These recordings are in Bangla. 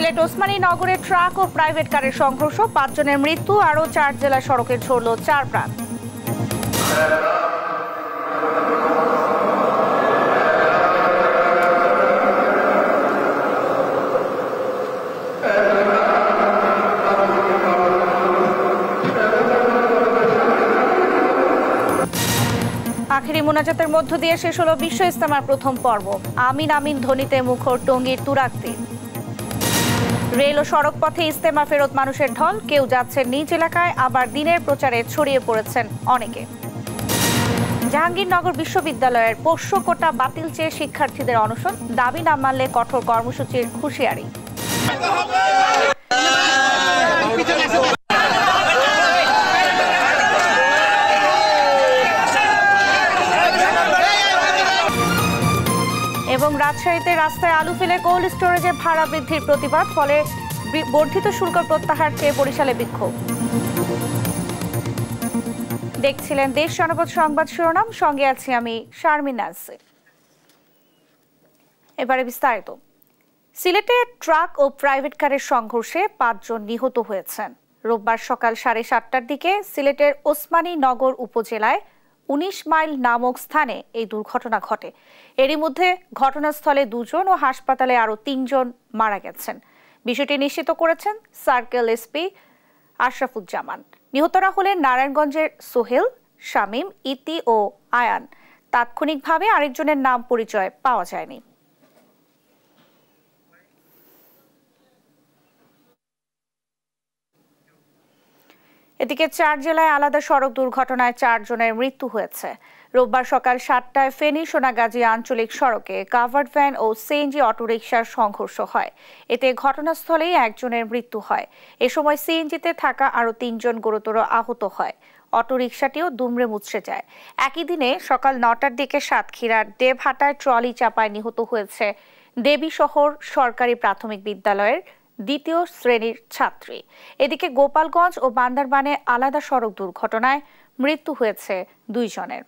সিলেট ওসমানী নগরে ট্রাক ও প্রাইভেট কারের সংঘর্ষ, 5 জনের মৃত্যু, আরও 4 জেলার সড়কে ঝরল 4 প্রাণ। আখেরি মোনাজাতের মধ্য দিয়ে শেষ হলো বিশ্ব ইজতেমার প্রথম পর্ব। আমিন আমিন ধ্বনিতে মুখর টঙ্গীর তুরাগতীর। রেল ও সড়ক পথে ইজতেমা ফেরত মানুষের ঢল, কেউ যাচ্ছেন নিজ এলাকায়, আবার দিনের প্রচারে ছড়িয়ে পড়েছেন অনেকে। জাহাঙ্গীরনগর বিশ্ববিদ্যালয়ের পোষ্য কোটা বাতিল চেয়ে শিক্ষার্থীদের অনশন, দাবি না মানলে কঠোর কর্মসূচির হুঁশিয়ারি। এবং রাজশাহীতে রাস্তায় আলু ফেলে কোল্ড স্টোরেজে ভাড়া বৃদ্ধির প্রতিবাদ, ফলে বর্ধিত শুল্ক প্রত্যাহার চেয়ে বরিশালে বিক্ষোভ। দেখছিলেন দেশ জনপদ সংবাদ শিরোনাম, সঙ্গে আছি আমি শারমিন নাসির। এবারে বিস্তারিত। সিলেটে ট্রাক ও প্রাইভেট কারের সংঘর্ষে 5 জন নিহত হয়েছেন। রোববার সকাল 7:30টার দিকে সিলেটের ওসমানী নগর উপজেলায় 19 মাইল নামক স্থানে এই দুর্ঘটনা ঘটে। এরই মধ্যে ঘটনাস্থলে 2 জন ও হাসপাতালে আরও 3 জন মারা গেছেন। বিষয়টি নিশ্চিত করেছেন সার্কেল এসপি আশরাফুজ্জামান। নিহতরা হলেন নারায়ণগঞ্জের সোহেল, শামীম, ইতি ও আয়ান। তাৎক্ষণিকভাবে আরেকজনের নাম পরিচয় পাওয়া যায়নি। এদিকে 4 জেলায় আলাদা সড়ক দুর্ঘটনায় 4 জনের মৃত্যু হয়েছে। রোববার সকাল 7টায় ফেনী সোনাগাজী আঞ্চলিক সড়কে কাভার্ড ভ্যান ও সিএনজি অটোরিকশার সংঘর্ষ হয়। এতে ঘটনাস্থলেই 1 জনের মৃত্যু হয়। এ সময় সিএনজিতে থাকা আরও 3 জন গুরুতর আহত হয়। অটোরিকশাটিও দুমড়ে মুচড়ে যায়। একই দিনে সকাল 9টার দিকে সাতক্ষীরার দেবহাটায় ট্রলি চাপায় নিহত হয়েছে দেবীশহর সরকারি প্রাথমিক বিদ্যালয়ের 2য় শ্রেণীর ছাত্রী। এদিকে গোপালগঞ্জ ও বান্দরবানে আলাদা সড়ক দুর্ঘটনায় মৃত্যু হয়েছে 2 জনের।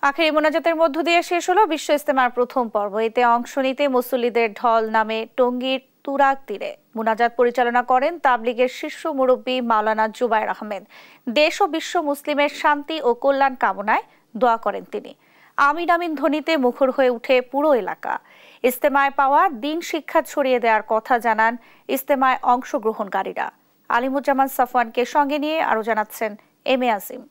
আখেরি মোনাজাতের মধ্য দিয়ে শেষ হলো বিশ্ব ইজতেমার প্রথম পর্ব। এতে অংশ নিতে মুসল্লিদের ঢল নামে টঙ্গীর তুরাগতীরে। মোনাজাত পরিচালনা করেন তাবলিগের শীর্ষ মুরব্বী মাওলানা জুবায়ের আহমেদ। দেশ ও বিশ্ব মুসলিমের শান্তি ও কল্যাণ কামনায় দোয়া করেন তিনি। আমিন আমিন ধ্বনিতে মুখর হয়ে উঠে পুরো এলাকা। ইজতেমায় পাওয়া দিন শিক্ষা ছড়িয়ে দেওয়ার কথা জানান ইজতেমায় অংশগ্রহণকারীরা। আলিমুজ্জামান সাফওয়ানকে সঙ্গে নিয়ে আরো জানাচ্ছেন এম এ আসিম।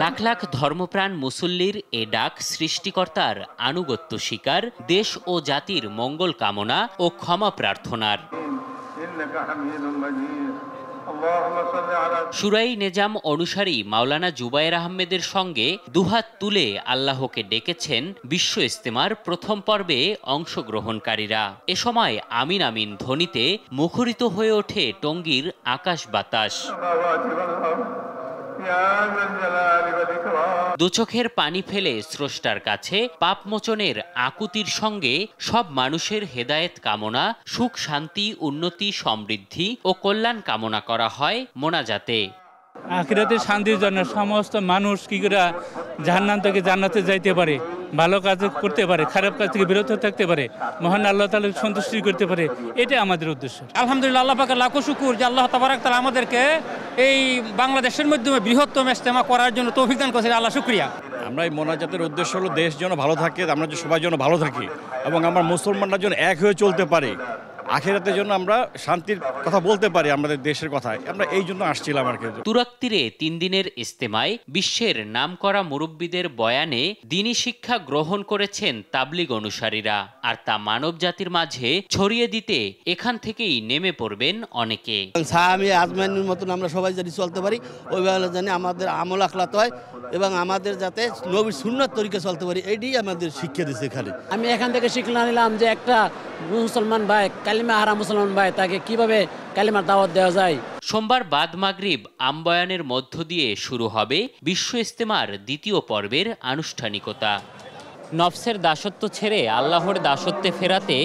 লাখ লাখ ধর্মপ্রাণ মুসল্লির এ ডাক সৃষ্টিকর্তার আনুগত্য স্বীকার, দেশ ও জাতির মঙ্গল কামনা ও ক্ষমা প্রার্থনার। শুরাই নেজাম অনুসারী মাওলানা জুবায়ের আহমেদের সঙ্গে দুহাত তুলে আল্লাহকে ডেকেছেন বিশ্ব ইজতেমার প্রথম পর্বে অংশগ্রহণকারীরা। এ সময় আমিন আমিন ধ্বনিতে মুখরিত হয়ে ওঠে টঙ্গীর আকাশ বাতাস। দুচোখের পানি ফেলে স্রষ্টার কাছে পাপমোচনের আকুতির সঙ্গে সব মানুষের হেদায়েত কামনা, সুখ শান্তি উন্নতি সমৃদ্ধি ও কল্যাণ কামনা করা হয় মোনাজাতে। আখিরাতের শান্তির জন্য সমস্ত মানুষ কি করে জাহান্নাম থেকে জান্নাতে যাইতে পারে, ভালো কাজ করতে পারে, খারাপ কাজ থেকে বিরত থাকতে পারে, মহান আল্লাহ তাআলার সন্তুষ্টি করতে পারে, এটা আমাদের উদ্দেশ্য। আলহামদুলিল্লাহ, আল্লাহ পাকের লাখো শুকর যে আল্লাহ তাবারক তাআলা আমাদেরকে এই বাংলাদেশের মাধ্যমে বৃহত্তম ইজতেমা করার জন্য তৌফিক দান করেছেন। আল্লাহ শুকরিয়া। আমরা এই মোনাজাতের উদ্দেশ্য হলো দেশ যেন ভালো থাকে, আমরা সবাই যেন ভালো থাকি এবং আমরা মুসলমানরা যেন এক হয়ে চলতে পারি, আখিরাতের জন্য আমরা শান্তির কথা বলতে পারি, আমাদের দেশের কথা। আমরা এই জন্য আসছিলাম আর কি। তুরাগতীরে 3 দিনের ইজতেমায় বিশ্বের নামকরা মুরব্বীদের বয়ানে দ্বীনি শিক্ষা গ্রহণ করেছেন তাবলিগ অনুসারীরা, আর তা মানব জাতির মাঝে ছড়িয়ে দিতে এখান থেকেই নেমে পড়বেন অনেকে। আমি আজমাইনের মতন আমরা সবাই যদি চলতে পারি, ওইভাবে জানি আমাদের আমল আখলাত হয় এবং আমাদের যাতে নবীর সুন্নাত তরিকা চলতে পারি, এইটাই আমাদের শিক্ষা দিচ্ছে এখানে। আমি এখান থেকে শিক্ষা নিলাম যে একটা মুসলমান ভাই, কালিমা হারা মুসলমান ভাই, তাকে কিভাবে কালিমার দাওয়াত দেওয়া যায়। সোমবার বাদ মাগরিব আমবয়ানের মধ্য দিয়ে শুরু হবে বিশ্ব ইজতেমার 2য় পর্বের আনুষ্ঠানিকতা। নফসের দাসত্ব ছেড়ে আল্লাহর দাসত্বে ফেরাতে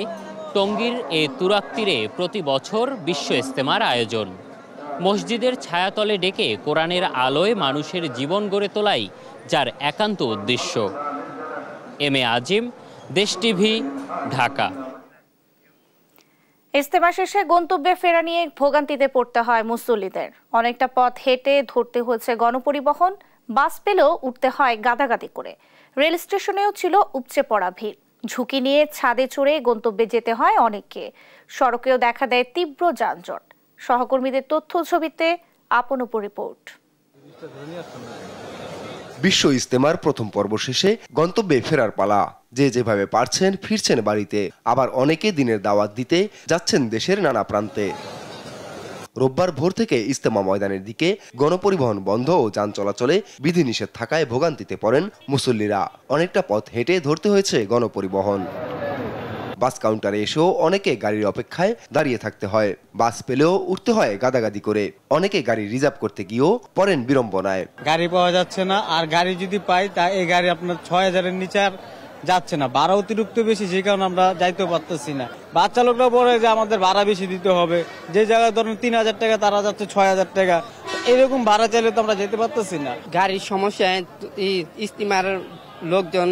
টঙ্গীর এ তুরাগ তীরে প্রতি বছর বিশ্ব ইজতেমার আয়োজন। মসজিদের ছায়াতলে ডেকে কোরআনের আলোয় মানুষের জীবন গড়ে তোলাই যার একান্ত উদ্দেশ্য। এম এ আজিম, দেশ টিভি, ঢাকা। ইজতেমা শেষে গন্তব্যে ফেরা নিয়ে ভোগান্তিতে পড়তে হয় মুসল্লিদের। অনেকটা পথ হেঁটে ধরতে হয়েছে গণপরিবহন, বাস পেলেও উঠতে হয় গাদাগাদি করে। রেল স্টেশনেও ছিল উপচে পড়া ভিড়। ঝুঁকি নিয়ে ছাদে চড়ে গন্তব্যে যেতে হয় অনেককে। সড়কেও দেখা দেয় তীব্র যানজট। সহকর্মীদের তথ্য ছবিতে আপন উপর রিপোর্ট। বিশ্ব ইজতেমার প্রথম পর্ব শেষে গন্তব্যে ফেরার পালা। যে যেভাবে পারছেন ফিরছেন বাড়িতে, আবার অনেকে দিনের দাওয়াত দিতে যাচ্ছেন দেশের নানা প্রান্তে। রোববার ভোর থেকে ইজতেমা ময়দানের দিকে গণপরিবহন বন্ধ ও যান চলাচলে বিধিনিষেধ থাকায় ভোগান্তিতে পড়েন মুসল্লিরা। অনেকটা পথ হেঁটে ধরতে হয়েছে গণপরিবহন। বাস কাউন্টারে এসেও অনেকে গাড়ির অপেক্ষায় দাঁড়িয়ে থাকতে হয়। বাস পেলেও উঠতে হয় গাদাগাদি করে। অনেকে গাড়ি রিজার্ভ করতে গিয়েও পড়েন বিড়ম্বনায়। গাড়ি পাওয়া যাচ্ছে না, আর গাড়ি যদি পাই তা এই গাড়ি আপনার ৬,০০০-এর নিচে আর যাচ্ছে না। ভাড়া অতিরিক্ত বেশি, যে কারণে আমরা যাইতেও পারতেছি না। বাস চালকরা বলে যে আমাদের ভাড়া বেশি দিতে হবে। যে জায়গায় ধরেন ৩,০০০ টাকা, তারা যাচ্ছে ৬,০০০ টাকা। এরকম ভাড়া চাইলে তো আমরা যেতে পারতেছি না। গাড়ির সমস্যায় ইজতেমার লোকজন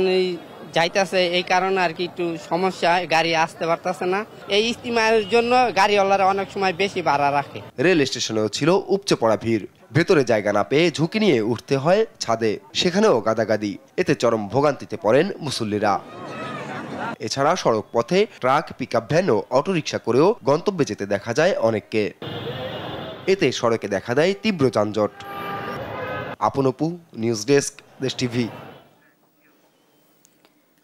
যাইতেছে, এই কারণে আর কি একটু সমস্যা, গাড়ি আসতে পারতেছে না। এই ইজতেমার জন্য গাড়িওয়ালারা অনেক সময় বেশি ভাড়া রাখে। রেল স্টেশনেও ছিল উপচে পড়া ভিড়। ভেতরে জায়গা না পেয়ে ঝুঁকি নিয়ে উঠতে হয় ছাদে, সেখানেও গাদাগাদি। এতে চরম ভোগান্তিতে পড়েন মুসল্লিরা। এছাড়া সড়ক পথে ট্রাক, পিকআপ ভ্যান ও অটোরিকশা করেও গন্তব্যে যেতে দেখা যায় অনেককে। এতে সড়কে দেখা দেয় তীব্র যানজট। আপন অপু, নিউজ ডেস্ক, দেশ টিভি।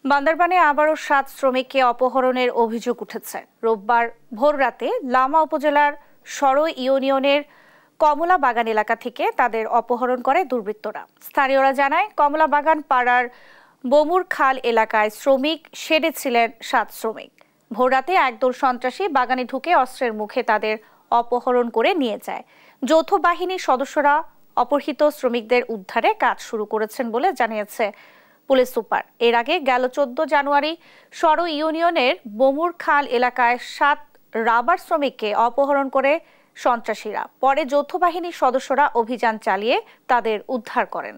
বান্দরবানে আবারও ৭ শ্রমিককে অপহরণের অভিযোগ উঠেছে। রোববার ভোররাতে লামা উপজেলার সরই ইউনিয়নের কমলা বাগান এলাকা থেকে তাদের অপহরণ করে দুর্বৃত্তরা। স্থানীয়রা জানায়, কমলা বাগান পাড়ার বমুর খাল এলাকায় শ্রমিক শেডে ছিলেন ৭ শ্রমিক। ভোররাতে একদল সন্ত্রাসী বাগানে ঢুকে অস্ত্রের মুখে তাদের অপহরণ করে নিয়ে যায়। যৌথ বাহিনীর সদস্যরা অপহৃত শ্রমিকদের উদ্ধারে কাজ শুরু করেছেন বলে জানিয়েছে পুলিশ সুপার। এর আগে গেল 14 জানুয়ারি সরই ইউনিয়নের বমুর খাল এলাকায় 7 রাবার শ্রমিককে অপহরণ করে সন্ত্রাসীরা। পরে যৌথ বাহিনীর সদস্যরা অভিযান চালিয়ে তাদের উদ্ধার করেন।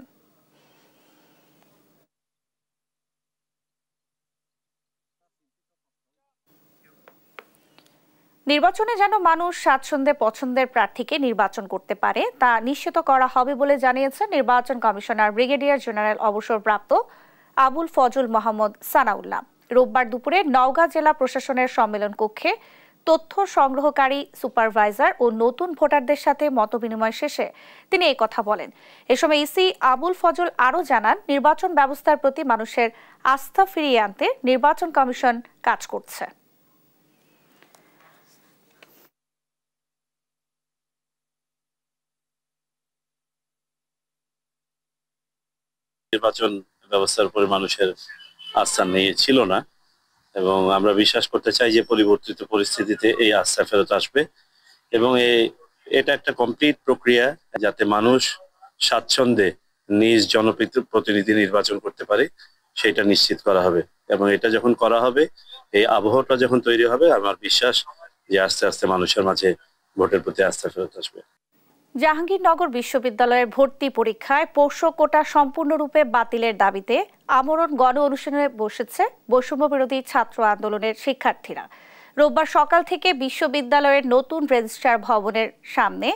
নির্বাচনে যেন মানুষ স্বাচ্ছন্দ্যে পছন্দের প্রার্থীকে নির্বাচন করতে পারে তা নিশ্চিত করা হবে বলে জানিয়েছেন নির্বাচন কমিশনার ব্রিগেডিয়ার জেনারেল অবসরপ্রাপ্ত আবুল ফজল মোহাম্মদ সানাউল্লাহ। রোববার দুপুরে নওগাঁ জেলা প্রশাসনের সম্মেলন কক্ষে তথ্য সংগ্রহকারী সুপারভাইজার ও নতুন ভোটারদের সাথে মতবিনিময় শেষে তিনি এই কথা বলেন। এ সময় ইসি আবুল ফজল আরও জানান, নির্বাচন ব্যবস্থার প্রতি মানুষের আস্থা ফিরিয়ে আনতে নির্বাচন কমিশন কাজ করছে। নির্বাচন ব্যবস্থার উপরে মানুষের আস্থা ছিল না, এবং আমরা বিশ্বাস করতে চাই যে পরিবর্তিত পরিস্থিতিতে এই আস্থা ফেরত আসবে, এবং এটা একটা কমপ্লিট প্রক্রিয়া যাতে মানুষ স্বাচ্ছন্দ্যে নিজ জনপ্রতিনিধি নির্বাচন করতে পারে সেটা নিশ্চিত করা হবে। এবং এটা যখন করা হবে, এই আবহাওয়াটা যখন তৈরি হবে, আমার বিশ্বাস যে আস্তে আস্তে মানুষের মাঝে ভোটের প্রতি আস্থা ফেরত আসবে। জাহাঙ্গীরনগর বিশ্ববিদ্যালয়ের ভর্তি পরীক্ষায় পোষ্য কোটা সম্পূর্ণরূপে বাতিলের দাবিতে আমরণ গণ অনুষ্ঠানে বসেছে বৈষম্য বিরোধী ছাত্র আন্দোলনের শিক্ষার্থীরা। রোববার সকাল থেকে বিশ্ববিদ্যালয়ের নতুন রেজিস্ট্রার ভবনের সামনে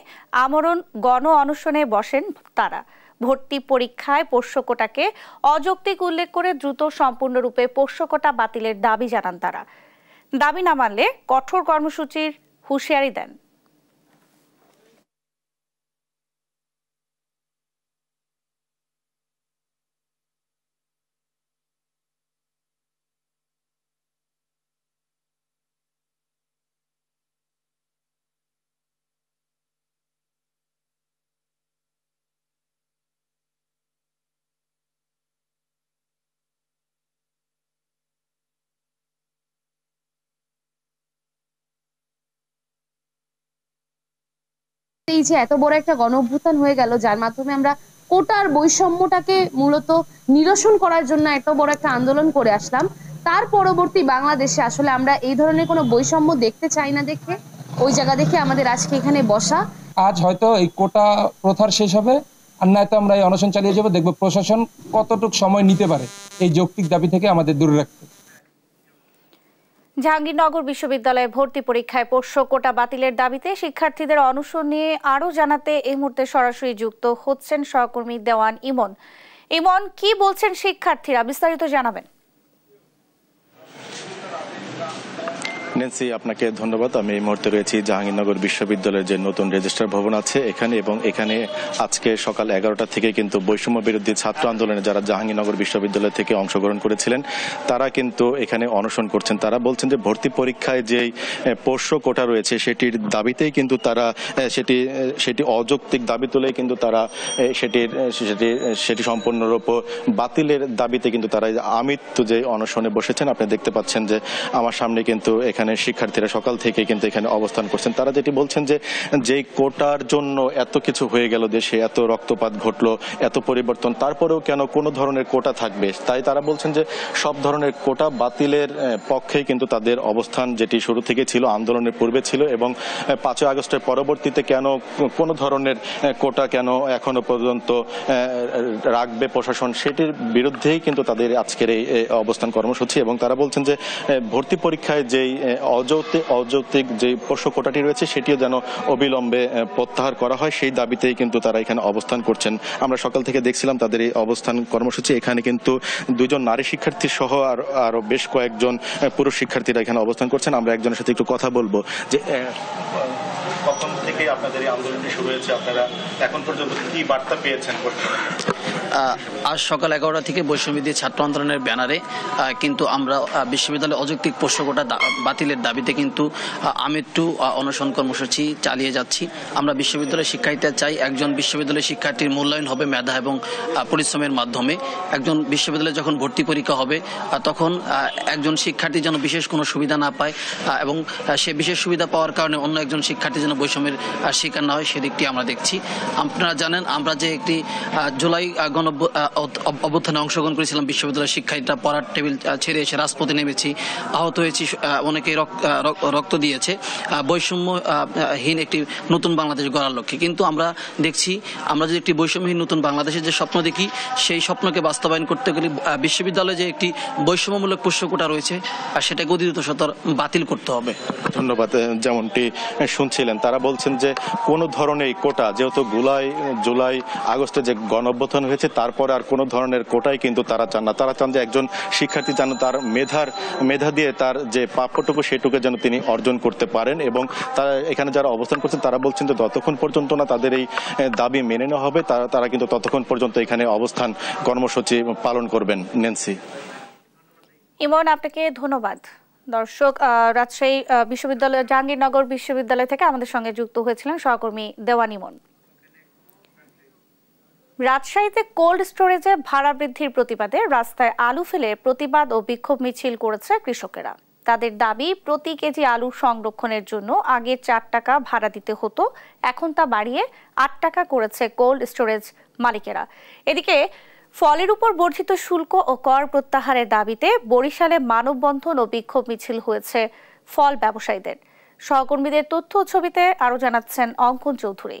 আমরণ গণ অনশনে বসেন তারা। ভর্তি পরীক্ষায় পোষ্য কোটাকে অযৌক্তিক উল্লেখ করে দ্রুত সম্পূর্ণরূপে পোষ্য কোটা বাতিলের দাবি জানান তারা। দাবি না মানলে কঠোর কর্মসূচির হুঁশিয়ারি দেন। এই যে এত বড় একটা গণ অভ্যুত্থান হয়ে গেল, যার মাধ্যমে আমরা কোটার বৈষম্যটাকে মূলত নিরসন করার জন্য এত বড় একটা আন্দোলন করে আসলাম, তার পরবর্তী বাংলাদেশে আসলে আমরা এই ধরনের কোনো বৈষম্য দেখতে চাই না দেখে ওই জায়গা দেখে আমাদের আজকে এখানে বসা। আজ হয়তো এই কোটা প্রথার শেষ হবে, আর নয়তো আমরা এই অনশন চালিয়ে যাবো, দেখবো প্রশাসন কতটুকু সময় নিতে পারে এই যৌক্তিক দাবি থেকে আমাদের দূরে রাখতে। জাহাঙ্গীরনগর বিশ্ববিদ্যালয়ে ভর্তি পরীক্ষায় পোষ্য কোটা বাতিলের দাবিতে শিক্ষার্থীদের অনশন নিয়ে আরো জানাতে এই মুহূর্তে সরাসরি যুক্ত হচ্ছেন সহকর্মী দেওয়ান ইমন। ইমন, কি বলছেন শিক্ষার্থীরা, বিস্তারিত জানাবেন। নেন্সি, আপনাকে ধন্যবাদ। আমি এই মুহূর্তে রয়েছি জাহাঙ্গীরনগর বিশ্ববিদ্যালয়ের যে নতুন রেজিস্ট্রার ভবন আছে এখানে, এবং এখানে আজকে সকাল 11টা থেকে কিন্তু বৈষম্য বিরোধী ছাত্র আন্দোলনে যারা জাহাঙ্গীরনগর বিশ্ববিদ্যালয় থেকে অংশগ্রহণ করেছিলেন তারা কিন্তু এখানে অনশন করছেন। তারা বলছেন যে ভর্তি পরীক্ষায় যেই পোষ্য কোটা রয়েছে সেটির দাবিতেই কিন্তু তারা সেটি অযৌক্তিক দাবি তুলে কিন্তু তারা সেটি সম্পূর্ণরূপে বাতিলের দাবিতে কিন্তু তারা আমৃত্যু যে অনশনে বসেছেন। আপনি দেখতে পাচ্ছেন যে আমার সামনে কিন্তু এখানে শিক্ষার্থীরা সকাল থেকে কিন্তু এখানে অবস্থান করছেন। তারা যেটি বলছেন যে যেই কোটার জন্য এত কিছু হয়ে গেল, দেশে এত রক্তপাত ঘটলো, এত পরিবর্তন, তারপরেও কেন কোনো ধরনের কোটা থাকবে। তাই তারা বলছেন যে সব ধরনের কোটা বাতিলের পক্ষেই কিন্তু তাদের অবস্থান, যেটি শুরু থেকে ছিল, আন্দোলনের পূর্বে ছিল, এবং 5ই আগস্টের পরবর্তীতে কেন কোনো ধরনের কোটা কেন এখনো পর্যন্ত রাখবে প্রশাসন, সেটির বিরুদ্ধেই কিন্তু তাদের আজকের এই অবস্থান কর্মসূচি। এবং তারা বলছেন যে ভর্তি পরীক্ষায় যেই অযৌক্তিক যে পোষ্য কোটাটি রয়েছে সেটিও যেন অবিলম্বে প্রত্যাহার করা হয়, সেই দাবিতেই কিন্তু তারা এখানে অবস্থান করছেন। আমরা সকাল থেকে দেখছিলাম তাদের এই অবস্থান কর্মসূচি। এখানে কিন্তু 2জন নারী শিক্ষার্থী সহ আরো বেশ কয়েকজন পুরুষ শিক্ষার্থীরা এখানে অবস্থান করছেন। আমরা একজনের সাথে একটু কথা বলবো যে কখন থেকে আপনাদের এই আন্দোলনটি শুরু হয়েছে, আপনারা এখন পর্যন্ত কি বার্তা পেয়েছেন? আজ সকাল 11টা থেকে বৈষম্যবিরোধী ছাত্র আন্দোলনের ব্যানারে কিন্তু আমরা বিশ্ববিদ্যালয়ের অযৌক্তিক পোষ্য কোটা বাতিলের দাবিতে কিন্তু আমৃত্যু অনশন কর্মসূচি চালিয়ে যাচ্ছি। আমরা বিশ্ববিদ্যালয়ের শিক্ষার্থীরা চাই একজন বিশ্ববিদ্যালয়ের শিক্ষার্থীর মূল্যায়ন হবে মেধা এবং পরিশ্রমের মাধ্যমে। একজন বিশ্ববিদ্যালয়ে যখন ভর্তি পরীক্ষা হবে তখন একজন শিক্ষার্থী যেন বিশেষ কোনো সুবিধা না পায় এবং সে বিশেষ সুবিধা পাওয়ার কারণে অন্য একজন শিক্ষার্থী যেন বৈষম্যের শিকার না হয়, সেদিকটি আমরা দেখছি। আপনারা জানেন আমরা যে একটি জুলাই অভ্যুত্থানে অংশগ্রহণ করেছিলাম, বিশ্ববিদ্যালয়ের শিক্ষার্থীরা পড়ার টেবিল ছেড়ে এসে রাজপথে নেমেছি, আহত হয়েছি, অনেকেই রক্ত দিয়েছে বৈষম্যহীন একটি নতুন বাংলাদেশ গড়ার লক্ষ্যে। কিন্তু আমরা দেখছি আমরা যে একটি বৈষম্যহীন নতুন বাংলাদেশের যে স্বপ্ন দেখি সেই স্বপ্নকে বাস্তবায়ন করতে গেলে বিশ্ববিদ্যালয়ে যে একটি বৈষম্যমূলক পোষ্য কোটা রয়েছে সেটাকে অধিকতর বাতিল করতে হবে। ধন্যবাদ। যেমনটি শুনছিলেন তারা বলছেন যে কোনো ধরনের কোটা, যেহেতু জুলাই আগস্টে যে গণঅভ্যুত্থান হয়েছে তারপর আর কোনো ধরনের কোটাই কিন্তু তারা চান না। তারা চান যে একজন শিক্ষার্থী যেন তার মেধা দিয়ে তার যে প্রাপ্যটুকু সেটুকু যেন তিনি অর্জন করতে পারেন। এবং তারা এখানে যারা অবস্থান করছেন তারা বলছেন যে যতক্ষণ পর্যন্ত না তাদের এই দাবি মেনে নেওয়া হবে তারা কিন্তু ততক্ষণ পর্যন্ত এখানে অবস্থান কর্মসূচি পালন করবেন। নেন্সি। ইমন, আপনাকে ধন্যবাদ। দর্শক, রাজশাহী বিশ্ববিদ্যালয় জাহাঙ্গীরনগর বিশ্ববিদ্যালয় থেকে আমাদের সঙ্গে যুক্ত হয়েছিলেন সহকর্মী দেওয়ান ইমন। রাজশাহীতে কোল্ড স্টোরেজে ভাড়া বৃদ্ধির প্রতিবাদে রাস্তায় আলু ফেলে প্রতিবাদ ও বিক্ষোভ মিছিল করেছে কৃষকেরা। তাদের দাবি প্রতি কেজি আলু সংরক্ষণের জন্য আগে 4 টাকা ভাড়া দিতে হতো, এখন তা বাড়িয়ে 8 টাকা করেছে কোল্ড স্টোরেজ মালিকেরা। এদিকে ফলের উপর বর্ধিত শুল্ক ও কর প্রত্যাহারের দাবিতে বরিশালে মানববন্ধন ও বিক্ষোভ মিছিল হয়েছে ফল ব্যবসায়ীদের। সহকর্মীদের তথ্য ছবিতে আরো জানাচ্ছেন অঙ্কন চৌধুরী।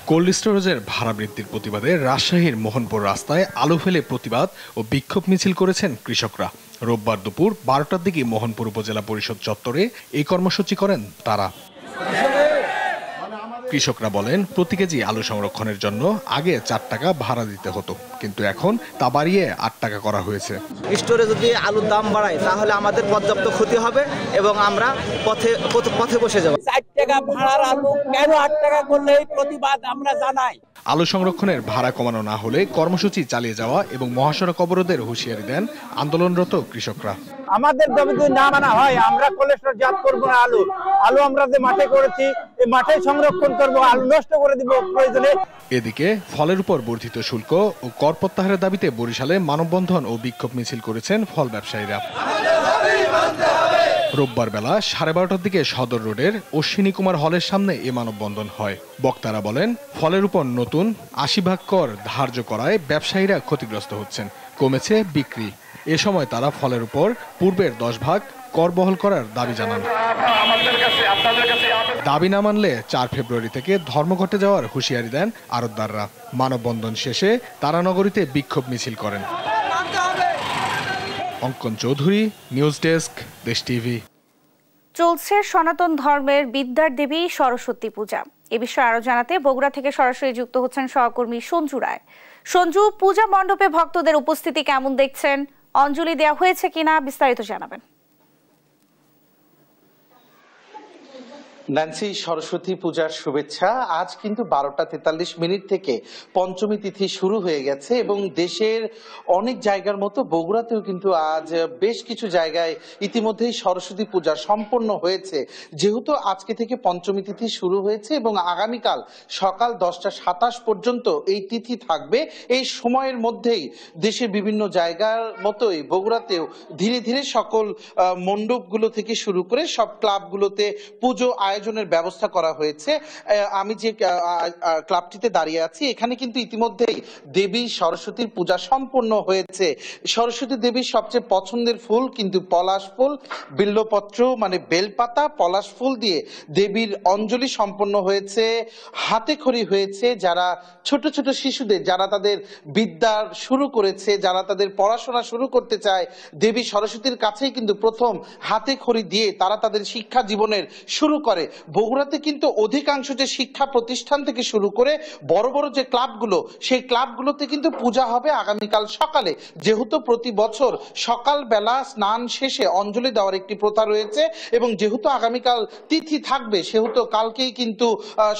কোল্ড স্টোরেজের ভাড়া বৃদ্ধির প্রতিবাদে রাজশাহীর মোহনপুর রাস্তায় আলু ফেলে প্রতিবাদ ও বিক্ষোভ মিছিল করেছেন কৃষকরা। রোববার দুপুর 12টার দিকে মোহনপুর উপজেলা পরিষদ চত্বরে এই কর্মসূচি করেন তারা। কৃষকরা বলেন প্রতি কেজি আলু সংরক্ষণের জন্য আগে 4 টাকা ভাড়া দিতে হতো, কিন্তু এখন তা বাড়িয়ে 8 টাকা করা হয়েছে। স্টোরে যদি আলুর দাম বাড়ায় তাহলে আমাদের পর্যাপ্ত ক্ষতি হবে এবং আমরা পথে বসে যাব। 4 টাকা ভাড়ার আলু কেন 8 টাকা করলে এই প্রতিবাদ আমরা জানাই। আলু সংরক্ষণের ভাড়া কমানো না হলে কর্মসূচি চালিয়ে যাওয়া এবং মহাসড়ক অবরোধের হুঁশিয়ারি দেন আন্দোলনরত কৃষকরা। আমাদের দাবি যদি না মানা হয় আমরা কোলেস্ট্রল জাত করবো না। আলু আমরা যে মাঠে করেছি এই মাঠে সংরক্ষণ করবো, আলু নষ্ট করে দিব প্রয়োজনে। এদিকে ফলের উপর বর্ধিত শুল্ক ও কর প্রত্যাহারের দাবিতে বরিশালে মানববন্ধন ও বিক্ষোভ মিছিল করেছেন ফল ব্যবসায়ীরা। রোববার বেলা 12:30টার দিকে সদর রোডের অশ্বিনী কুমার হলের সামনে এ মানববন্ধন হয়। বক্তারা বলেন, ফলের উপর নতুন 80% কর ধার্য করায় ব্যবসায়ীরা ক্ষতিগ্রস্ত হচ্ছেন, কমেছে বিক্রি। এ সময় তারা ফলের উপর পূর্বের 10% কর বহাল করার দাবি জানান। দাবি না মানলে 4 ফেব্রুয়ারি থেকে ধর্মঘটে যাওয়ার হুঁশিয়ারি দেন আড়তদাররা। মানববন্ধন শেষে তারানগরীতে বিক্ষোভ মিছিল করেন। অঙ্কন চৌধুরী, নিউজ ডেস্ক, দেশ টিভি। চলছে সনাতন ধর্মের বিদ্যার দেবী সরস্বতী পূজা। এ বিষয়ে আরো জানাতে বগুড়া থেকে সরাসরি যুক্ত হচ্ছেন সহকর্মী সঞ্জু রায়। সঞ্জু, পূজা মণ্ডপে ভক্তদের উপস্থিতি কেমন দেখছেন? অঞ্জলি দেওয়া হয়েছে কিনা বিস্তারিত জানাবেন। ন্যান্সি, সরস্বতী পূজার শুভেচ্ছা। আজ কিন্তু 12:43 থেকে পঞ্চমী তিথি শুরু হয়ে গেছে এবং দেশের অনেক জায়গার মতো বগুড়াতেও কিন্তু আজ বেশ কিছু জায়গায় ইতিমধ্যেই সরস্বতী পূজা সম্পন্ন হয়েছে। যেহেতু আজকে থেকে পঞ্চমী তিথি শুরু হয়েছে এবং আগামীকাল সকাল 10:27 পর্যন্ত এই তিথি থাকবে, এই সময়ের মধ্যেই দেশের বিভিন্ন জায়গার মতোই বগুড়াতেও ধীরে ধীরে সকল মণ্ডপগুলো থেকে শুরু করে সব ক্লাবগুলোতে পুজো আয়োজনের ব্যবস্থা করা হয়েছে। আমি যে ক্লাবটিতে দাঁড়িয়ে আছি, এখানে কিন্তু ইতিমধ্যেই দেবী সরস্বতীর পূজা সম্পন্ন হয়েছে। সরস্বতী দেবীর সবচেয়ে পছন্দের ফুল কিন্তু পলাশ ফুল, বিল্লপত্র মানে বেলপাতা, পলাশ ফুল দিয়ে দেবীর অঞ্জলি সম্পন্ন হয়েছে। হাতে খড়ি হয়েছে যারা ছোট ছোট শিশুদের, যারা তাদের বিদ্যা শুরু করেছে, যারা তাদের পড়াশোনা শুরু করতে চায়, দেবী সরস্বতীর কাছেই কিন্তু প্রথম হাতে খড়ি দিয়ে তারা তাদের শিক্ষা জীবনের শুরু করে। বগুড়াতে কিন্তু অধিকাংশ যে শিক্ষা প্রতিষ্ঠান থেকে শুরু করে বড় বড় যে ক্লাবগুলো, সেই ক্লাবগুলোতে কিন্তু পূজা হবে আগামীকাল সকালে। যেহেতু প্রতি বছর সকালবেলা স্নান শেষে অঞ্জলি দেওয়ার একটি প্রথা রয়েছে এবং যেহেতু আগামীকাল তিথি থাকবে, সেহেতু কালকেই কিন্তু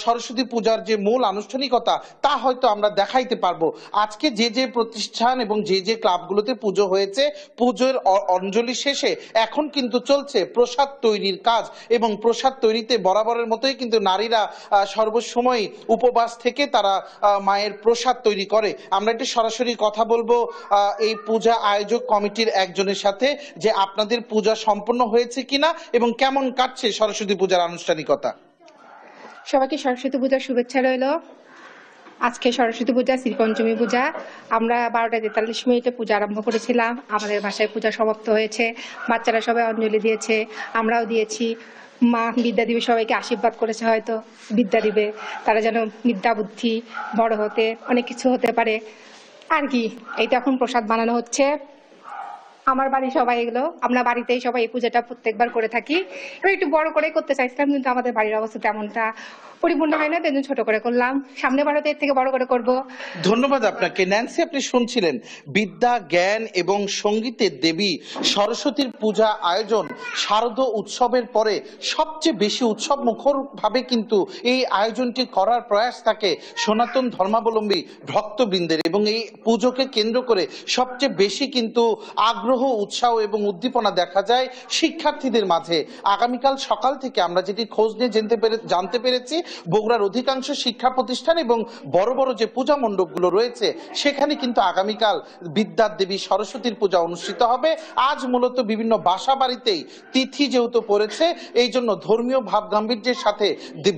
সরস্বতী পূজার যে মূল আনুষ্ঠানিকতা তা হয়তো আমরা দেখাইতে পারবো। আজকে যে যে প্রতিষ্ঠান এবং যে যে ক্লাবগুলোতে পুজো হয়েছে, পুজোর অঞ্জলি শেষে এখন কিন্তু চলছে প্রসাদ তৈরির কাজ এবং প্রসাদ তৈরিতে বরাবরের মতোই কিন্তু নারীরা সর্বসময় উপবাস থেকে তারা মায়ের প্রসাদ তৈরি করে। আমরা একটু সরাসরি কথা বলবো এই পূজা আয়োজক কমিটির একজনের সাথে যে আপনাদের পূজা সম্পন্ন হয়েছে কিনা এবং কেমন কাটছে সরস্বতী পূজার আনুষ্ঠানিকতা। সবাইকে সরস্বতী পূজার শুভেচ্ছা রইল। আজকে সরস্বতী পূজা, শ্রীপঞ্চমী পূজা। আমরা 12:43 পূজা আরম্ভ করেছিলাম। আমাদের বাসায় পূজা সমাপ্ত হয়েছে। বাচ্চারা সবাই অঞ্জলি দিয়েছে, আমরাও দিয়েছি। মা বিদ্যা দিবে, সবাইকে আশীর্বাদ করেছে, হয়তো বিদ্যা দিবে, তারা যেন বিদ্যা বুদ্ধি বড় হতে অনেক কিছু হতে পারে আর কি। এইটা এখন প্রসাদ বানানো হচ্ছে। আমার বাড়ি সবাই এগুলো, আমরা বাড়িতেই সবাই এই পূজাটা প্রত্যেকবার করে থাকি। এবার একটু বড় করে করতে চাইছিলাম, কিন্তু আমাদের বাড়ির অবস্থা তেমনটা পরিপূর্ণ হয় না, তাই ছোট করে করলাম। সামনে বারোতে এর থেকে বড় করে করব। ধন্যবাদ আপনাকে। ন্যান্সি, আপনি শুনছিলেন বিদ্যা, জ্ঞান এবং সঙ্গীতের দেবী সরস্বতীর পূজা আয়োজন। শারদ উৎসবের পরে সবচেয়ে বেশি উৎসব মুখর ভাবে কিন্তু এই আয়োজনটি করার প্রয়াস থাকে সনাতন ধর্মাবলম্বী ভক্তবৃন্দের এবং এই পুজোকে কেন্দ্র করে সবচেয়ে বেশি কিন্তু আগ্রহ, উৎসাহ এবং উদ্দীপনা দেখা যায় শিক্ষার্থীদের মাঝে। আগামীকাল সকাল থেকে আমরা যেটি খোঁজ নিয়ে জানতে পেরেছি, বগুড়ার অধিকাংশ শিক্ষা প্রতিষ্ঠান এবং বড় বড় যে পূজা মণ্ডপগুলো রয়েছে, সেখানে কিন্তু আগামীকাল বিদ্যার দেবী সরস্বতীর পূজা অনুষ্ঠিত হবে। আজ মূলত বিভিন্ন বাসা বাড়িতেই তিথি যেহেতু পড়েছে, এই জন্য ধর্মীয় ভাব গাম্ভীর্যের সাথে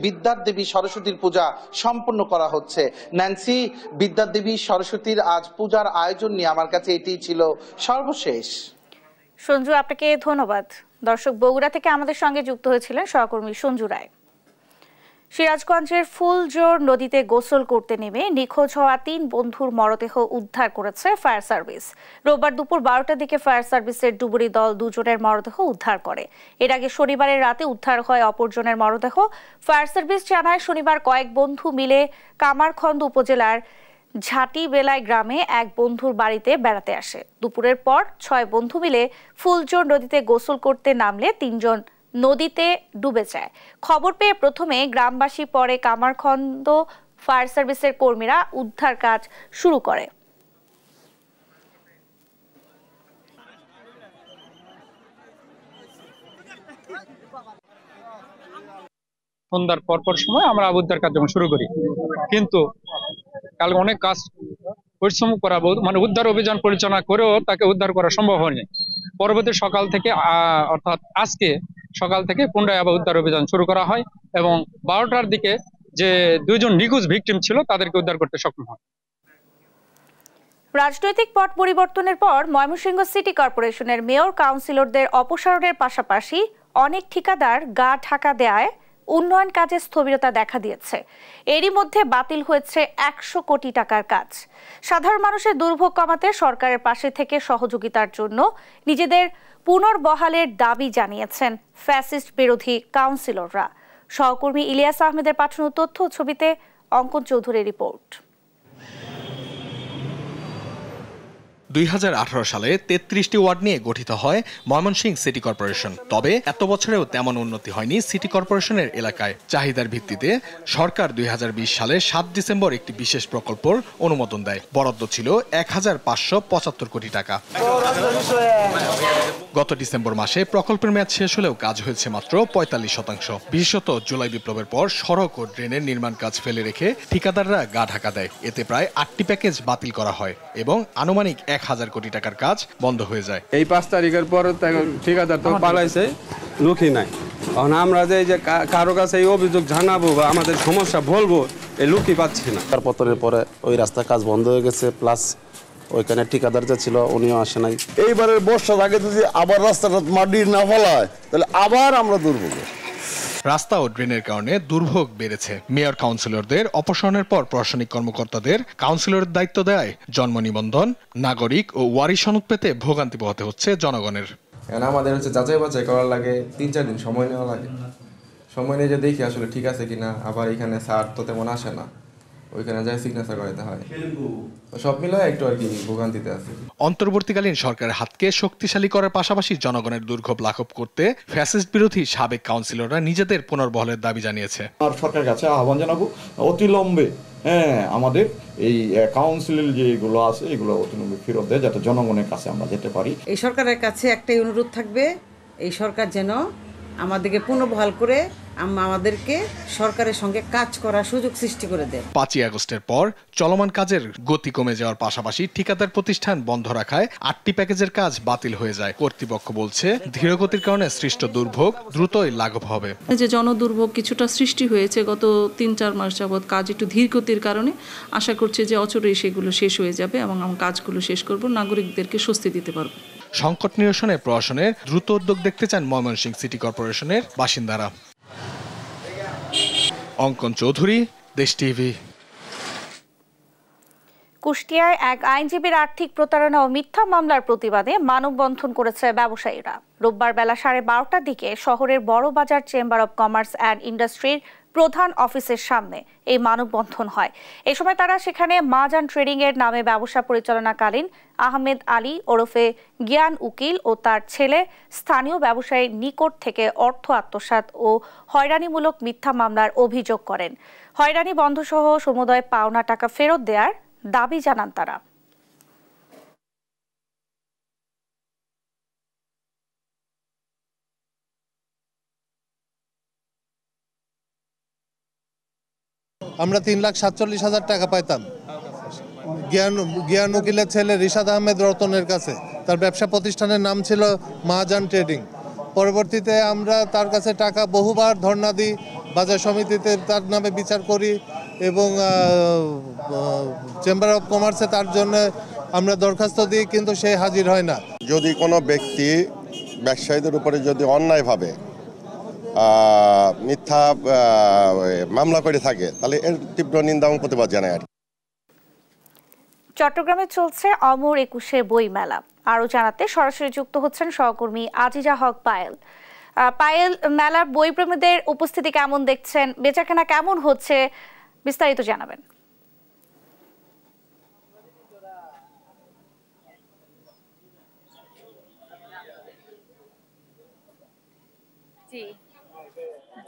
বিদ্যার দেবী সরস্বতীর পূজা সম্পন্ন করা হচ্ছে। ন্যান্সি, বিদ্যার দেবী সরস্বতীর আজ পূজার আয়োজন নিয়ে আমার কাছে এটি ছিল সর্বশেষ। সঞ্জু, আপনাকে ধন্যবাদ। দর্শক, বগুড়া থেকে আমাদের সঙ্গে যুক্ত হয়েছিলেন সহকর্মী সঞ্জু রায়। সিরাজগঞ্জের ফুলজোর নদীতে গোসল করতে নেমে নিখোঁজ হওয়া 3 বন্ধুর মরদেহ উদ্ধার করেছে ফায়ার সার্ভিস। রোববার দুপুর 12টার দিকে ফায়ার সার্ভিসের ডুবুরি দল 2 জনের মরদেহ উদ্ধার করে। এর আগে শনিবারের রাতে উদ্ধার হয় অপরজনের মরদেহ। ফায়ার সার্ভিস জানায়, শনিবার কয়েক বন্ধু মিলে কামারখন্দ উপজেলার ঝাটিবেলায় গ্রামে এক বন্ধুর বাড়িতে বেড়াতে আসে। দুপুরের পর 6 বন্ধু মিলে ফুলজোর নদীতে গোসল করতে নামলে 3 জন নদীতে ডুবে যায়। খবর পেয়ে প্রথমে গ্রামবাসী, পরে কামারখন্দ ফায়ার সার্ভিসের কর্মীরা উদ্ধার কাজ শুরু করে। সন্ধ্যার পরপর সময় আমরা উদ্ধার কাজ যখন শুরু করি, কিন্তু কাল অনেক কাজ পরিশ্রম করা মানে উদ্ধার অভিযান পরিচালনা করেও তাকে উদ্ধার করা সম্ভব হয়নি। পরবর্তী সকাল থেকে অর্থাৎ আজকে সকাল থেকে পুনরায় আবার উদ্ধার অভিযান শুরু করা হয় এবং 12টার দিকে যে 2 জন নিখোঁজ ভিকটিম ছিল তাদেরকে উদ্ধার করতে সক্ষম হয়। রাজনৈতিক পট পরিবর্তনের পর ময়মনসিংহ সিটি কর্পোরেশনের মেয়র কাউন্সিলরদের অপসারণের পাশাপাশি অনেক ঠিকাদার গা ঢাকা দেয়ায় উন্নয়ন কাজে স্থবিরতা দেখা দিয়েছে। এরই মধ্যে বাতিল হয়েছে 100 কোটি টাকার কাজ। সাধারণ মানুষের দুর্ভোগ কমাতে সরকারের পাশে থেকে সহযোগিতার জন্য নিজেদের পুনর্বহালের দাবি জানিয়েছেন ফ্যাসিস্ট বিরোধী কাউন্সিলররা। সহকর্মী ইলিয়াস আহমেদের পাঠানো তথ্য ছবিতে অঙ্কন চৌধুরীর রিপোর্ট। 2018 সালে 33টি ওয়ার্ড নিয়ে গঠিত হয় ময়মনসিংহ সিটি কর্পোরেশন। তবে এত বছরেও তেমন উন্নতি হয়নি সিটি কর্পোরেশনের এলাকায়। চাহিদার ভিত্তিতে সরকার 2020 সালে 7 ডিসেম্বর একটি বিশেষ প্রকল্পের অনুমোদন দেয়। বরাদ্দ ছিল 1575 কোটি টাকা। গত ডিসেম্বর মাসে প্রকল্পের মেয়াদ শেষ হলেও কাজ হয়েছে মাত্র 45%। বিশেষত জুলাই বিপ্লবের পর সড়ক ও ড্রেনের নির্মাণ কাজ ফেলে রেখে ঠিকাদাররা গা ঢাকা দেয়। এতে প্রায় 8টি প্যাকেজ বাতিল করা হয় এবং আনুমানিক 1000 কোটি টাকার কাজ বন্ধ হয়ে যায়। এই 5 তারিখের পর ঠিকাদার তো পালাইছে, লোকই নাই। এখন আমরা যে কারো কাছে এই অভিযোগ জানাবো বা আমাদের সমস্যা বলবো, এই লোকই পাচ্ছি না। তার পতনের পরে ওই রাস্তার কাজ বন্ধ হয়ে গেছে, প্লাস ওইখানে ঠিকাদার যে ছিল উনিও আসে নাই। এইবারের বর্ষার আগে যদি আবার রাস্তাটা মাটি না ফলায় তাহলে আবার আমরা দুর্ভোগে। রাস্তা ও ড্রেনের কারণে দুর্ভোগ বেড়েছে। মেয়র কাউন্সিলরদের অপসারণের পর প্রশাসনিক কর্মকর্তাদের কাউন্সিলরের দায়িত্ব দেয় জন্ম নিবন্ধন, নাগরিক ও ওয়ারি সনদ পেতে ভোগান্তি পোহাতে হচ্ছে জনগণের। আমাদের যাচাই বাছাই করার লাগে 3-4 দিন সময় নেওয়া লাগে। সময় নিয়ে যে দেখি আসলে ঠিক আছে কিনা। আবার এখানে স্যার তো তেমন আসে না, ওইখানে যাই সিগনেচার করাতে হয়। সব মিলায় একটু আর কি ভোগান্তিতে আছে। অন্তর্বর্তীকালীন সরকারের হাতকে শক্তিশালী করার পাশাপাশি জনগণের দুর্ভোগ লাঘব করতে ফ্যাসিস্ট বিরোধী সাবেক কাউন্সিলররা নিজেদের পুনর্বহলের দাবি জানিয়েছে। আর সরকারের কাছে আহ্বান জানাবো অতিলম্বে আমাদের এই কাউন্সিলের যেগুলো আছে এগুলো অতিলম্বে ফেরত দেয়, যাতে জনগণের কাছে আমরা যেতে পারি। এই সরকারের কাছে একটাই অনুরোধ থাকবে, এই সরকার যেন আমাদেরকে পুনর্বহাল করে আমাদেরকে সরকারের সঙ্গে কাজ করার সুযোগ সৃষ্টি করে দেয়। 5ই আগস্টের পর চলমান কাজের গতি কমে যাওয়ার পাশাপাশি ঠিকাদার প্রতিষ্ঠান বন্ধ রাখায় 8টি প্যাকেজের কাজ বাতিল হয়ে যায়। কর্তৃপক্ষ বলছে ধীরগতির কারণে সৃষ্ট দুর্ভোগ দ্রুতই লাঘব হবে। যে জনদুর্ভোগ কিছুটা সৃষ্টি হয়েছে গত 3-4 মাস যাবৎ, কাজ একটু ধীরগতির কারণে আশা করছে যে অচিরেই সেগুলো শেষ হয়ে যাবে এবং আমরা কাজগুলো শেষ করব, নাগরিকদেরকে স্বস্তি দিতে পারবো। সংকট নিরসনে প্রশাসনের দ্রুত উদ্যোগ দেখতে চান ময়মনসিংহ সিটি কর্পোরেশনের বাসিন্দারা। অঙ্কন চৌধুরী, দেশ টিভি। কুষ্টিয়ায় এক আইনজীবীর আর্থিক প্রতারণা ও মিথ্যা মামলার প্রতিবাদে মানববন্ধন করেছে ব্যবসায়ীরা। রোববার বেলা 12:30টার দিকে শহরের Barabazar chamber of commerce and ইন্ডাস্ট্রির প্রধান অফিসের সামনে এই মানববন্ধন হয়। এই সময় তারা সেখানে মাজান ট্রেডিং এর নামে ব্যবসা পরিচালনাকালীন আহমেদ আলী ওরফে জ্ঞান উকিল ও তার ছেলে স্থানীয় ব্যবসায়ীর নিকট থেকে অর্থ আত্মসাৎ ও হয়রানিমূলক মিথ্যা মামলার অভিযোগ করেন। হয়রানি বন্ধসহ সমুদয় পাওনা টাকা ফেরত দেওয়ার দাবি জানান তারা। আমরা 3,47,000 টাকা পাইতাম জ্ঞান উকিলের ছেলে রিশাদ আহমেদ রতনের কাছে। তার ব্যবসা প্রতিষ্ঠানের নাম ছিল মাহাজান ট্রেডিং। পরবর্তীতে আমরা তার কাছে টাকা বহুবার ধর্ণা দিই, বাজার সমিতিতে তার নামে বিচার করি এবং চেম্বার অফ কমার্সে তার জন্য আমরা দরখাস্ত দিই, কিন্তু সে হাজির হয় না। যদি কোনো ব্যক্তি ব্যবসায়ীদের উপরে যদি অন্যায়ভাবে মিথ্যা মামলা করে থাকে তাহলে এর তীব্র নিন্দা এবং প্রতিবাদ জানায়। চট্টগ্রামে চলছে অমর 21শে বই মেলা। আরো জানাতে সরাসরি যুক্ত হচ্ছেন সহকর্মী আজিজা হক পায়েল। পায়েল, মেলার বই প্রেমীদের উপস্থিতি কেমন দেখছেন, বেচাকেনা কেমন হচ্ছে, বিস্তারিত জানাবেন।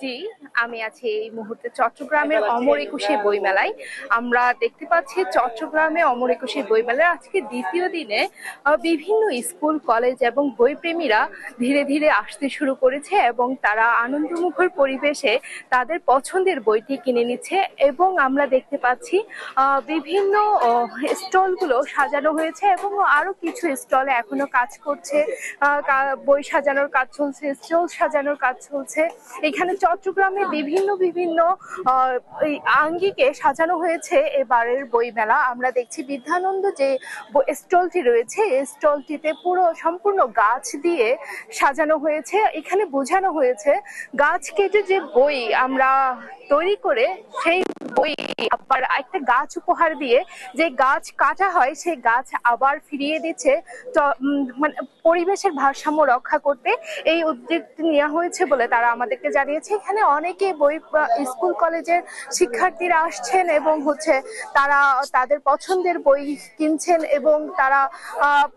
জি, আমি আছি এই মুহূর্তে চট্টগ্রামের অমর একুশে বইমেলায়। আমরা দেখতে পাচ্ছি চট্টগ্রামে অমর একুশে বইমেলার আজকে দ্বিতীয় দিনে বিভিন্ন স্কুল কলেজ এবং বইপ্রেমীরা ধীরে ধীরে আসতে শুরু করেছে এবং তারা আনন্দমুখর পরিবেশে তাদের পছন্দের বইটি কিনে নিচ্ছে। এবং আমরা দেখতে পাচ্ছি বিভিন্ন স্টলগুলো সাজানো হয়েছে এবং আরো কিছু স্টলে এখনো কাজ করছে, বই সাজানোর কাজ চলছে, স্টল সাজানোর কাজ চলছে। এখানে চট্টগ্রামে বিভিন্ন বিভিন্ন আঙ্গিকে সাজানো হয়েছে এবারের বইমেলা। আমরা দেখছি বিদ্যানন্দ যে স্টলটি রয়েছে, এই স্টলটিতে সম্পূর্ণ গাছ দিয়ে সাজানো হয়েছে। এখানে বোঝানো হয়েছে গাছ কেটে যে বই আমরা তৈরি করে সেই বই আবার একটা গাছ উপহার দিয়ে যে গাছ কাটা হয় সেই গাছ আবার ফিরিয়ে দিচ্ছে, মানে পরিবেশের ভারসাম্য রক্ষা করতে এই উদ্যোগটি নেওয়া হয়েছে বলে তারা আমাদেরকে জানিয়েছে। এখানে অনেকে বই স্কুল কলেজের শিক্ষার্থীরা আসছেন এবং তারা তাদের পছন্দের বই কিনছেন এবং তারা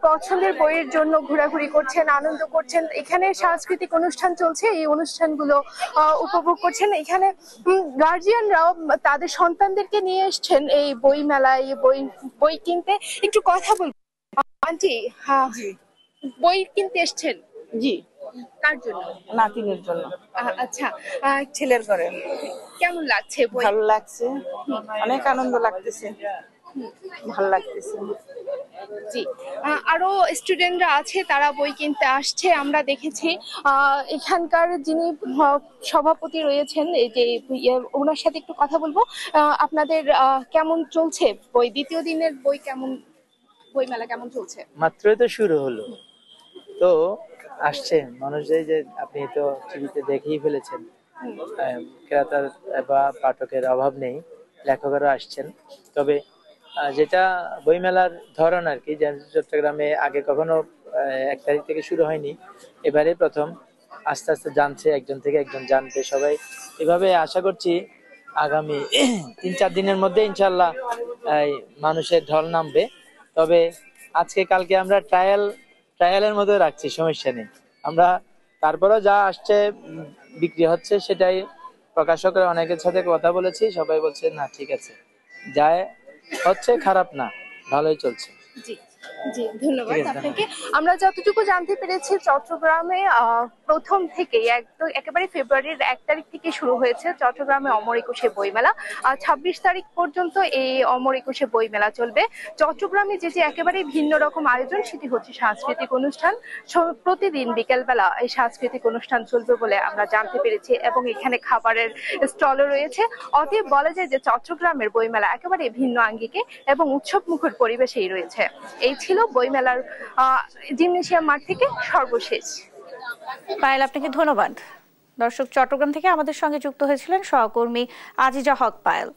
পছন্দের বইয়ের জন্য ঘোরাঘুরি করছেন, আনন্দ করছেন। এখানে সাংস্কৃতিক অনুষ্ঠান চলছে, এই অনুষ্ঠানগুলো উপভোগ করছেন। এখানে গার্জিয়ানরাও তাদের সন্তানদেরকে নিয়ে এসছেন এই বই মেলায় বই কিনতে। একটু কথা বলবো আন্টি, হ্যাঁ বই কিনতে এসছেন? জি। কার জন্য? নাতিনের জন্য। আচ্ছা, ছেলের ঘরে। কেমন লাগছে? ভালো লাগছে, অনেক আনন্দ লাগতেছে, ভালো লাগতেছে। জি, আরো স্টুডেন্টরা আছে তারা বই কিনতে আসছে। আমরা দেখেছি এখানকার যিনি সভাপতি রয়েছেন এই যে ওনার সাথে একটু কথা বলবো। আপনাদের কেমন চলছে বই, দ্বিতীয় দিনের বই কেমন, বই মেলা কেমন চলছে? মাত্রই তো শুরু হলো, তো আসছে মানুষ, এই যে আপনি তো টিভিতে দেখেই ফেলেছেন, ক্রেতার বা পাঠকের অভাব নেই, লেখকেরা আসছেন। তবে যেটা বইমেলার ধরন আর কি, চট্টগ্রামে আগে কখনো 1 তারিখ থেকে শুরু হয়নি, এবারে প্রথম। আস্তে আস্তে জানছে, একজন থেকে একজন জানবে সবাই। এভাবে আশা করছি আগামী 3-4 দিনের মধ্যে ইনশাল্লাহ মানুষের ঢল নামবে। তবে আজকে কালকে আমরা ট্রায়ালের মধ্যে রাখছি, সমস্যা নেই। আমরা তারপরেও যা আসছে বিক্রি হচ্ছে সেটাই প্রকাশকরা অনেকের সাথে কথা বলেছি, সবাই বলছে না ঠিক আছে, যায় হচ্ছে, খারাপ না, ভালোই চলছে। জি জি, ধন্যবাদ আপনাকে। আমরা যতটুকু জানতে পেরেছি চট্টগ্রামে প্রথম থেকেই একেবারে ফেব্রুয়ারির 1 তারিখ থেকে শুরু হয়েছে চট্টগ্রামে অমর একুশে বইমেলা। 26 তারিখ পর্যন্ত এই অমর একুশে বইমেলা চলবে। চট্টগ্রামে যে একেবারে ভিন্ন রকম আয়োজন, সেটি হচ্ছে সাংস্কৃতিক অনুষ্ঠান। প্রতিদিন বিকেলবেলা এই সাংস্কৃতিক অনুষ্ঠান চলবে বলে আমরা জানতে পেরেছি এবং এখানে খাবারের স্টলও রয়েছে। অতএব বলা যায় যে চট্টগ্রামের বইমেলা একেবারে ভিন্ন আঙ্গিকে এবং উৎসব মুখর পরিবেশেই রয়েছে। এই ছিল বইমেলার জিমনেশিয়াম মাঠ থেকে সর্বশেষ। পায়েল, আপনাকে ধন্যবাদ। দর্শক, চট্টগ্রাম থেকে আমাদের সঙ্গে যুক্ত হয়েছিলেন সহকর্মী আজিজা হক পায়েল।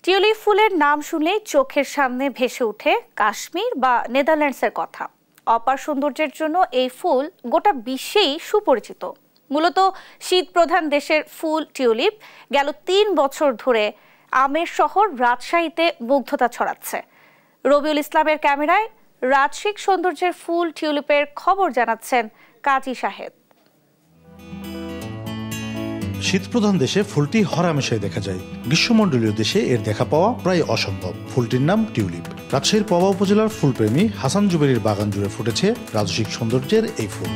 টিউলিপ ফুলের নাম শুনলেই চোখের সামনে ভেসে ওঠে কাশ্মীর বা নেদারল্যান্ডসের কথা। অপার সৌন্দর্যের জন্য এই ফুল গোটা বিশ্বেই সুপরিচিত। মূলত শীত প্রধান দেশের ফুল টিউলিপ গেল 3 বছর ধরে আমের শহর রাজশাহীতে মুগ্ধতা ছড়াচ্ছে। রবিউল ইসলামের ক্যামেরায় রাজশাহী সৌন্দর্যের ফুল টিউলিপের খবর জানাচ্ছেন কাজী শাহেদ। শীতপ্রধান দেশে ফুলটি হরহামেশাই দেখা যায়। গ্রীষ্মমণ্ডলীয় দেশে এর দেখা পাওয়া প্রায় অসম্ভব। ফুলটির নাম টিউলিপ। রাজশাহীর পবা উপজেলার ফুলপ্রেমী হাসান জুবেরির বাগান জুড়ে ফুটেছে রাজশাহী সৌন্দর্যের এই ফুল।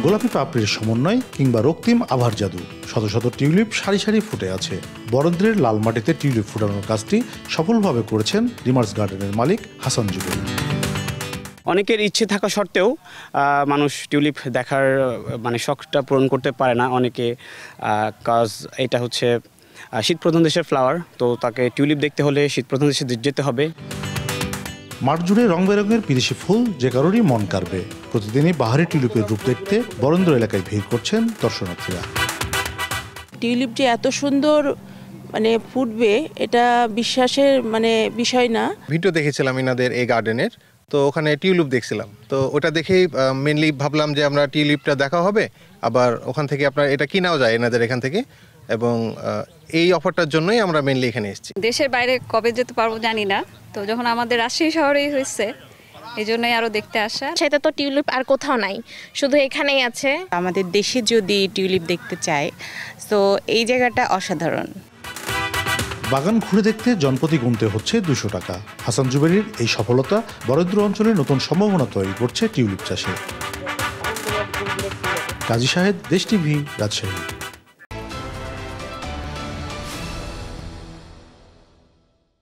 গোলাপি পাপড়ির সমন্বয় কিংবা রক্তিম আভার জাদু, শত শত টিউলিপ সারি সারি ফুটে আছে। বরন্দ্রের লাল মাটিতে টিউলিপ ফুটানোর কাজটি সফলভাবে করেছেন রিমার্স গার্ডেনের মালিক হাসান জুবেরি। অনেকের ইচ্ছে থাকা সত্ত্বেও মানুষ টিউলিপ দেখার শখটা পূরণ করতে পারে না অনেকে, কাজ এটা হচ্ছে শীতপ্রধান দেশের ফ্লাওয়ার, তো তাকে টিউলিপ দেখতে হলে শীতপ্রধান দেশে যেতে হবে। মাঠ জুড়ে রং বেরঙের বিদেশি ফুল যে কারোরই মন কাড়বে। প্রতিদিনই বাহারি টিউলিপের রূপ দেখতে বরেন্দ্র এলাকায় ভিড় করছেন দর্শনার্থীরা। টিউলিপ যে এত সুন্দর ফুটবে এটা বিশ্বাসের বিষয় না। ভিডিও দেখেছিলাম ইনাদের এই গার্ডেনের, তো ওখানে টিউলিপ দেখছিলাম, তো ওটা দেখেই মেনলি ভাবলাম যে আমরা টিউলিপটা দেখা হবে, আবার ওখান থেকে আপনার এটা কিনাও যায় এনাদের এখান থেকে, এবং এই অফারটার জন্যই আমরা মেনলি এখানে এসেছি। দেশের বাইরে কবে যেতে পারবো জানি না, তো যখন আমাদের রাজশাহী শহরেই হয়েছে এই জন্যই আরো দেখতে আসা। সেটা তো টিউলিপ আর কোথাও নাই, শুধু এখানেই আছে। আমাদের দেশে যদি টিউলিপ দেখতে চায় তো এই জায়গাটা অসাধারণ। বাগান ঘুরে দেখতে জনপ্রতি গুনতে হচ্ছে 200 টাকা। হাসান জুবেরির এই সফলতা বরেন্দ্র অঞ্চলে নতুন সম্ভাবনা তৈরি করছে টিউলিপ চাষে। কাজী শাহেদ, দেশ টিভি, রাজশাহী।